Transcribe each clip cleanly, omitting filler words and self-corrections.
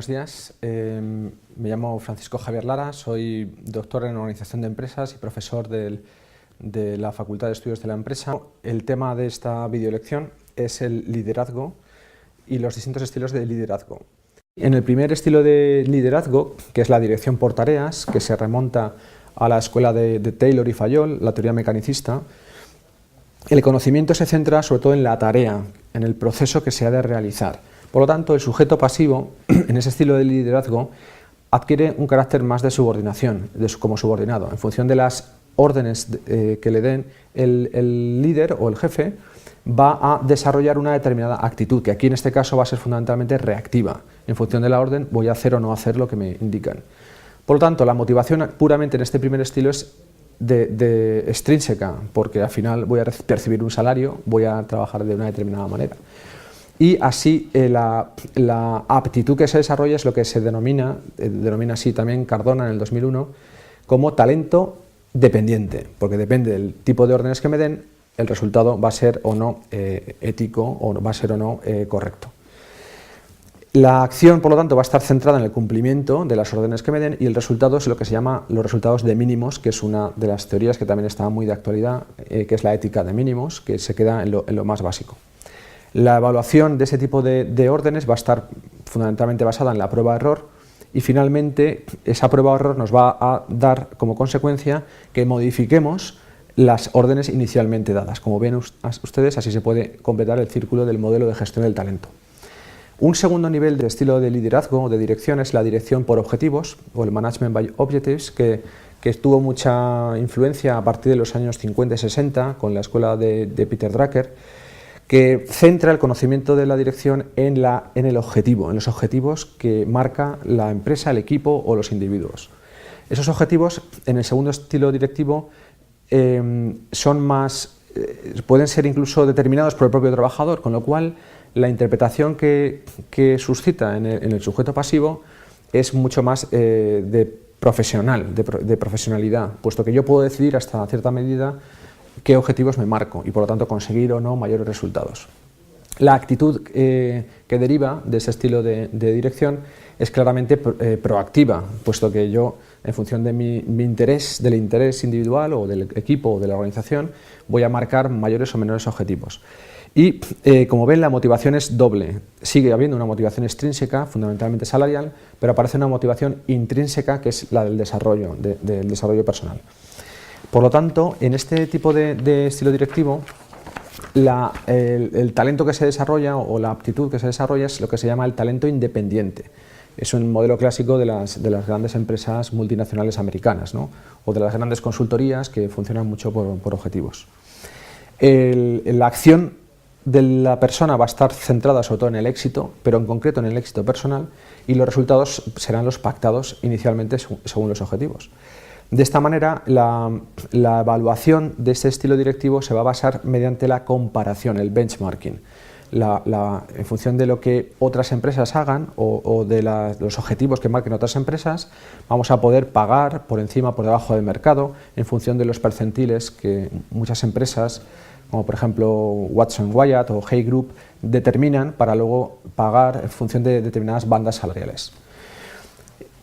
buenos días. Me llamo Francisco Javier Lara, soy doctor en Organización de Empresas y profesor de la Facultad de Estudios de la Empresa. El tema de esta videolección es el liderazgo y los distintos estilos de liderazgo. En el primer estilo de liderazgo, que es la dirección por tareas, que se remonta a la escuela de Taylor y Fayol, la teoría mecanicista, el conocimiento se centra sobre todo en la tarea, en el proceso que se ha de realizar. Por lo tanto, el sujeto pasivo, en ese estilo de liderazgo, adquiere un carácter más de subordinación, como subordinado. En función de las órdenes que le den el líder o el jefe, va a desarrollar una determinada actitud, que aquí en este caso va a ser fundamentalmente reactiva. En función de la orden, voy a hacer o no hacer lo que me indican. Por lo tanto, la motivación puramente en este primer estilo es de extrínseca, porque al final voy a percibir un salario, voy a trabajar de una determinada manera. Y así la aptitud que se desarrolla es lo que se denomina así también Cardona en el 2001, como talento dependiente, porque depende del tipo de órdenes que me den, el resultado va a ser o no ético o va a ser o no correcto. La acción, por lo tanto, va a estar centrada en el cumplimiento de las órdenes que me den y el resultado es lo que se llama los resultados de mínimos, que es una de las teorías que también está muy de actualidad, que es la ética de mínimos, que se queda en lo más básico. La evaluación de ese tipo de órdenes va a estar fundamentalmente basada en la prueba-error y finalmente esa prueba-error nos va a dar como consecuencia que modifiquemos las órdenes inicialmente dadas. Como ven ustedes, así se puede completar el círculo del modelo de gestión del talento. Un segundo nivel de estilo de liderazgo o de dirección es la dirección por objetivos o el Management by Objectives, que tuvo mucha influencia a partir de los años 50 y 60 con la escuela de Peter Drucker, que centra el conocimiento de la dirección en el objetivo, en los objetivos que marca la empresa, el equipo o los individuos. Esos objetivos, en el segundo estilo directivo, pueden ser incluso determinados por el propio trabajador, con lo cual la interpretación que suscita en el sujeto pasivo es mucho más de profesionalidad, puesto que yo puedo decidir hasta cierta medida qué objetivos me marco y por lo tanto conseguir o no mayores resultados. La actitud que deriva de ese estilo de dirección es claramente proactiva, puesto que yo, en función de del interés individual o del equipo o de la organización, voy a marcar mayores o menores objetivos. Y como ven, la motivación es doble. Sigue habiendo una motivación extrínseca, fundamentalmente salarial, pero aparece una motivación intrínseca que es la del desarrollo personal. Por lo tanto, en este tipo de estilo directivo, el talento que se desarrolla o la aptitud que se desarrolla es lo que se llama el talento independiente. Es un modelo clásico de las grandes empresas multinacionales americanas, ¿no? O de las grandes consultorías que funcionan mucho por objetivos. La acción de la persona va a estar centrada sobre todo en el éxito, pero en concreto en el éxito personal, y los resultados serán los pactados inicialmente según los objetivos. De esta manera, la evaluación de este estilo directivo se va a basar mediante la comparación, el benchmarking. En función de lo que otras empresas hagan o de los objetivos que marquen otras empresas, vamos a poder pagar por encima, por debajo del mercado, en función de los percentiles que muchas empresas, como por ejemplo Watson Wyatt o Hay Group, determinan para luego pagar en función de determinadas bandas salariales.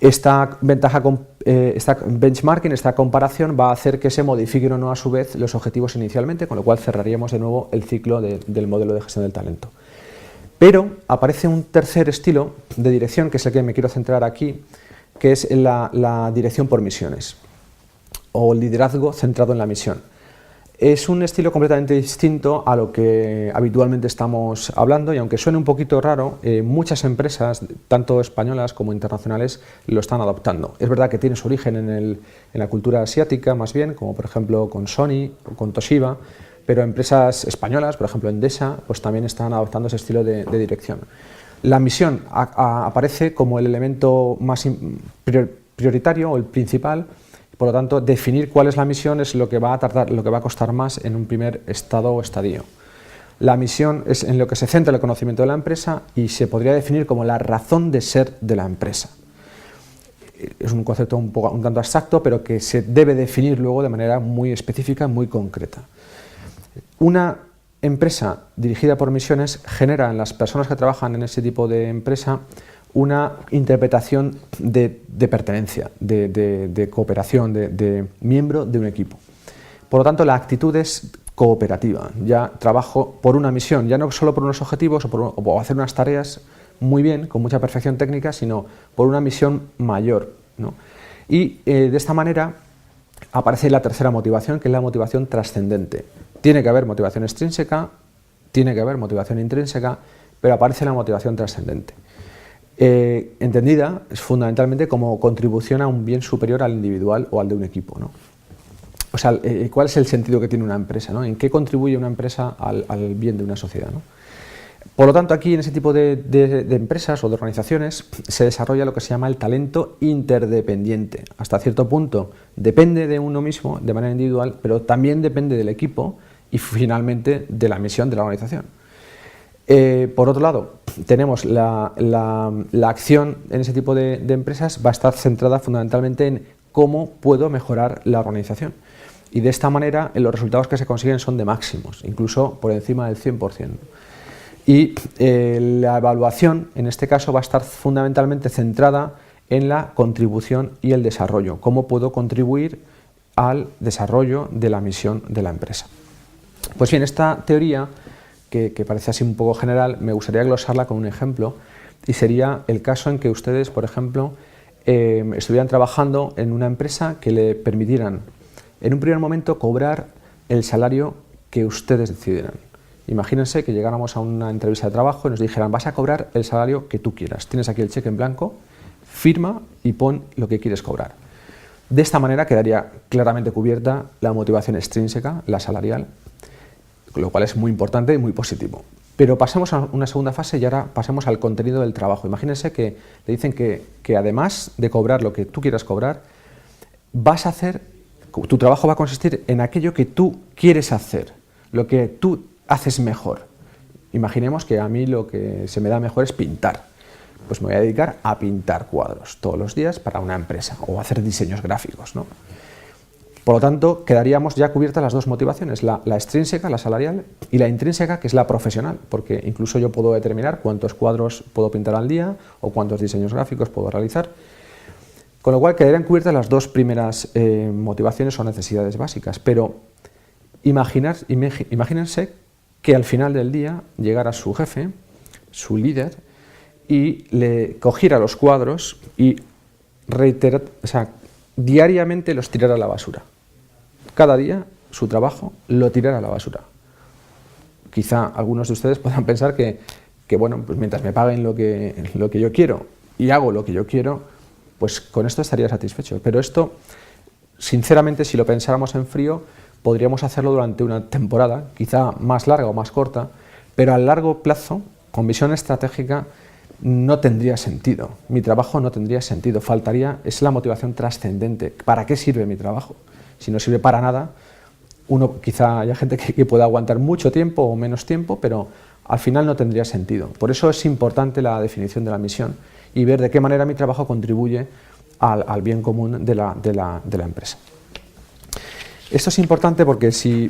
Esta benchmarking, esta comparación va a hacer que se modifiquen o no a su vez los objetivos inicialmente, con lo cual cerraríamos de nuevo el ciclo del modelo de gestión del talento. Pero aparece un tercer estilo de dirección, que es el que me quiero centrar aquí, que es la dirección por misiones, o el liderazgo centrado en la misión. Es un estilo completamente distinto a lo que habitualmente estamos hablando y aunque suene un poquito raro, muchas empresas, tanto españolas como internacionales, lo están adoptando. Es verdad que tiene su origen en la cultura asiática más bien, como por ejemplo con Sony o con Toshiba, pero empresas españolas, por ejemplo Endesa, pues también están adoptando ese estilo de dirección. La misión aparece como el elemento más prioritario o el principal. Por lo tanto, definir cuál es la misión es lo que va a costar más en un primer estado o estadio. La misión es en lo que se centra el conocimiento de la empresa y se podría definir como la razón de ser de la empresa. Es un concepto un tanto abstracto, pero que se debe definir luego de manera muy específica, muy concreta. Una empresa dirigida por misiones genera en las personas que trabajan en ese tipo de empresa una interpretación de pertenencia, de cooperación, de miembro de un equipo. Por lo tanto, la actitud es cooperativa. Ya trabajo por una misión, ya no solo por unos objetivos o hacer unas tareas muy bien, con mucha perfección técnica, sino por una misión mayor, ¿no? Y de esta manera aparece la tercera motivación, que es la motivación trascendente. Tiene que haber motivación extrínseca, tiene que haber motivación intrínseca, pero aparece la motivación trascendente. Entendida fundamentalmente como contribución a un bien superior al individual o al de un equipo, ¿no? O sea, ¿cuál es el sentido que tiene una empresa, ¿no? ¿En qué contribuye una empresa al bien de una sociedad, ¿no? Por lo tanto, aquí en ese tipo de empresas o de organizaciones se desarrolla lo que se llama el talento interdependiente. Hasta cierto punto depende de uno mismo de manera individual, pero también depende del equipo y finalmente de la misión de la organización. Por otro lado, tenemos la acción en ese tipo de empresas va a estar centrada fundamentalmente en cómo puedo mejorar la organización. Y de esta manera los resultados que se consiguen son de máximos, incluso por encima del 100%. Y la evaluación, en este caso, va a estar fundamentalmente centrada en la contribución y el desarrollo. Cómo puedo contribuir al desarrollo de la misión de la empresa. Pues bien, esta teoría, que parece así un poco general, me gustaría glosarla con un ejemplo, y sería el caso en que ustedes, por ejemplo, estuvieran trabajando en una empresa que le permitieran, en un primer momento, cobrar el salario que ustedes decidieran. Imagínense que llegáramos a una entrevista de trabajo y nos dijeran: vas a cobrar el salario que tú quieras, tienes aquí el cheque en blanco, firma y pon lo que quieres cobrar. De esta manera quedaría claramente cubierta la motivación extrínseca, la salarial, lo cual es muy importante y muy positivo. Pero pasemos a una segunda fase y ahora pasemos al contenido del trabajo. Imagínense que te dicen que además de cobrar lo que tú quieras cobrar, vas a hacer, tu trabajo va a consistir en aquello que tú quieres hacer, lo que tú haces mejor. Imaginemos que a mí lo que se me da mejor es pintar. Pues me voy a dedicar a pintar cuadros todos los días para una empresa o a hacer diseños gráficos, ¿no? Por lo tanto, quedaríamos ya cubiertas las dos motivaciones, la extrínseca, la salarial, y la intrínseca, que es la profesional, porque incluso yo puedo determinar cuántos cuadros puedo pintar al día o cuántos diseños gráficos puedo realizar. Con lo cual quedarían cubiertas las dos primeras motivaciones o necesidades básicas. Pero imagínense que al final del día llegara su jefe, su líder, y le cogiera los cuadros y diariamente los tirara a la basura. Cada día su trabajo lo tirara a la basura. Quizá algunos de ustedes puedan pensar que bueno, pues mientras me paguen lo que yo quiero y hago lo que yo quiero, pues con esto estaría satisfecho. Pero esto, sinceramente, si lo pensáramos en frío, podríamos hacerlo durante una temporada, quizá más larga o más corta, pero a largo plazo, con visión estratégica, no tendría sentido. Mi trabajo no tendría sentido. Es la motivación trascendente. ¿Para qué sirve mi trabajo? Si no sirve para nada, quizá haya gente que pueda aguantar mucho tiempo o menos tiempo, pero al final no tendría sentido. Por eso es importante la definición de la misión y ver de qué manera mi trabajo contribuye al bien común de la empresa. Esto es importante porque si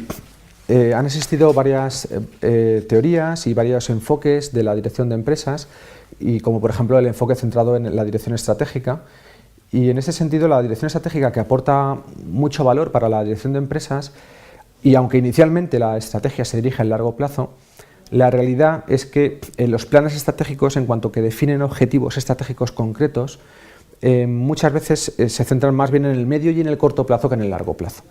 han existido varias teorías y varios enfoques de la dirección de empresas, y como por ejemplo el enfoque centrado en la dirección estratégica, y en ese sentido la dirección estratégica, que aporta mucho valor para la dirección de empresas, y aunque inicialmente la estrategia se dirige a largo plazo, la realidad es que los planes estratégicos, en cuanto que definen objetivos estratégicos concretos, muchas veces se centran más bien en el medio y en el corto plazo que en el largo plazo.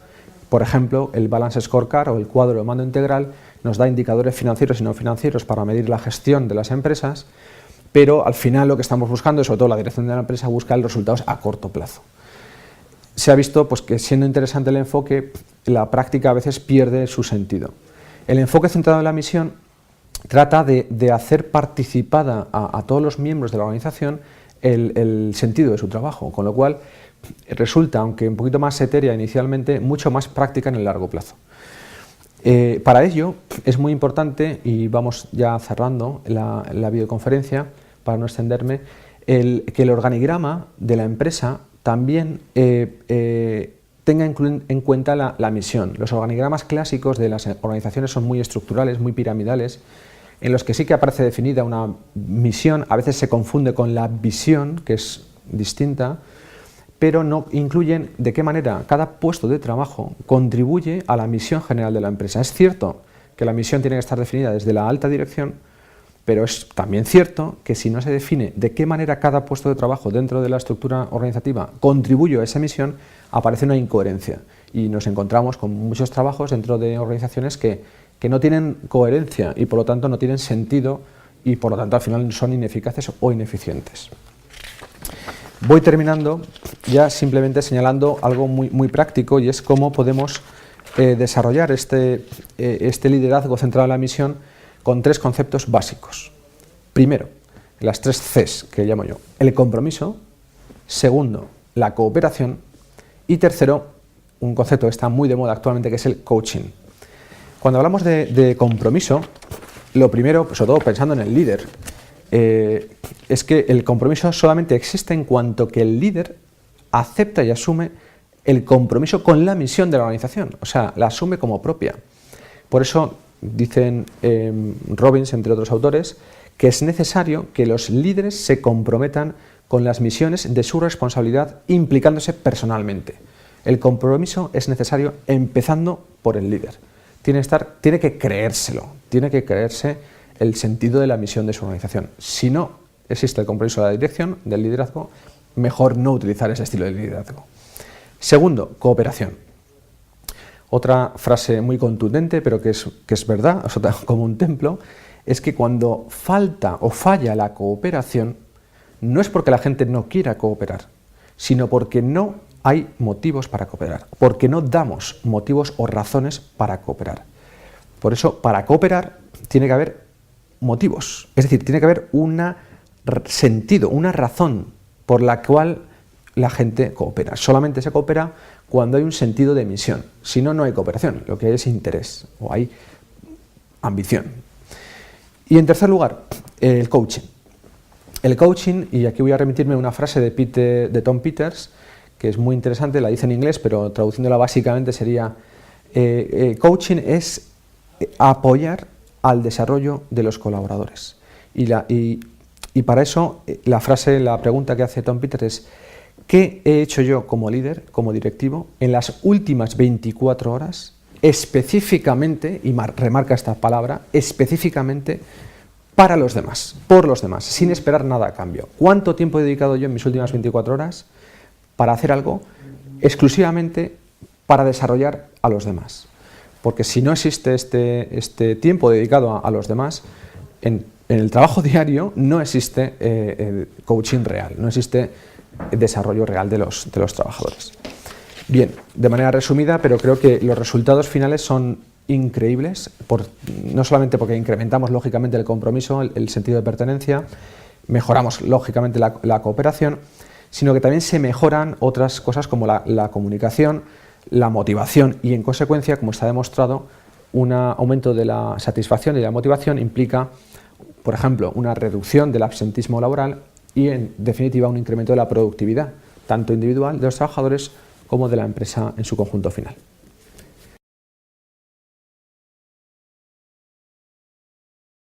Por ejemplo, el Balance Scorecard o el cuadro de mando integral nos da indicadores financieros y no financieros para medir la gestión de las empresas, pero al final lo que estamos buscando, y sobre todo la dirección de la empresa, busca los resultados a corto plazo. Se ha visto pues, que siendo interesante el enfoque, la práctica a veces pierde su sentido. El enfoque centrado en la misión trata de hacer participada a todos los miembros de la organización el sentido de su trabajo, con lo cual resulta, aunque un poquito más etérea inicialmente, mucho más práctica en el largo plazo. Para ello es muy importante, y vamos ya cerrando la videoconferencia para no extenderme, que el organigrama de la empresa también tenga en cuenta la misión. Los organigramas clásicos de las organizaciones son muy estructurales, muy piramidales, en los que sí que aparece definida una misión, a veces se confunde con la visión, que es distinta, pero no incluyen de qué manera cada puesto de trabajo contribuye a la misión general de la empresa. Es cierto que la misión tiene que estar definida desde la alta dirección, pero es también cierto que si no se define de qué manera cada puesto de trabajo dentro de la estructura organizativa contribuye a esa misión, aparece una incoherencia y nos encontramos con muchos trabajos dentro de organizaciones que no tienen coherencia y por lo tanto no tienen sentido y por lo tanto al final son ineficaces o ineficientes. Voy terminando ya simplemente señalando algo muy práctico, y es cómo podemos desarrollar este liderazgo centrado en la misión con 3 conceptos básicos. Primero, las 3 Cs que llamo yo: el compromiso; segundo, la cooperación; y tercero, un concepto que está muy de moda actualmente, que es el coaching. Cuando hablamos de compromiso, lo primero, sobre todo pensando en el líder, es que el compromiso solamente existe en cuanto que el líder acepta y asume el compromiso con la misión de la organización, o sea, la asume como propia. Por eso dicen Robbins, entre otros autores, que es necesario que los líderes se comprometan con las misiones de su responsabilidad, implicándose personalmente. El compromiso es necesario empezando por el líder. Tiene que creérselo, tiene que creerse el sentido de la misión de su organización. Si no existe el compromiso de la dirección, del liderazgo, mejor no utilizar ese estilo de liderazgo. Segundo, cooperación. Otra frase muy contundente, pero que es verdad, o sea, como un templo, es que cuando falta o falla la cooperación, no es porque la gente no quiera cooperar, sino porque no hay motivos para cooperar, porque no damos motivos o razones para cooperar. Por eso, para cooperar, tiene que haber motivos, es decir, tiene que haber un sentido, una razón por la cual la gente coopera. Solamente se coopera cuando hay un sentido de misión, si no, no hay cooperación, lo que hay es interés o hay ambición. Y en tercer lugar, el coaching. El coaching, y aquí voy a remitirme a una frase de Tom Peters, que es muy interesante, la dice en inglés, pero traduciéndola básicamente sería: coaching es apoyar al desarrollo de los colaboradores. Y para eso la pregunta que hace Tom Peters es: ¿qué he hecho yo como líder, como directivo, en las últimas 24 horas, específicamente, y remarca esta palabra, específicamente para los demás, por los demás, sin esperar nada a cambio? ¿Cuánto tiempo he dedicado yo en mis últimas 24 horas para hacer algo exclusivamente para desarrollar a los demás? Porque si no existe este tiempo dedicado a los demás, en el trabajo diario no existe coaching real, no existe desarrollo real de los trabajadores. Bien, de manera resumida, pero creo que los resultados finales son increíbles, no solamente porque incrementamos lógicamente el compromiso, el sentido de pertenencia, mejoramos lógicamente la cooperación, sino que también se mejoran otras cosas como la comunicación, la motivación, y en consecuencia, como está demostrado, un aumento de la satisfacción y la motivación implica, por ejemplo, una reducción del absentismo laboral y, en definitiva, un incremento de la productividad, tanto individual de los trabajadores como de la empresa en su conjunto final.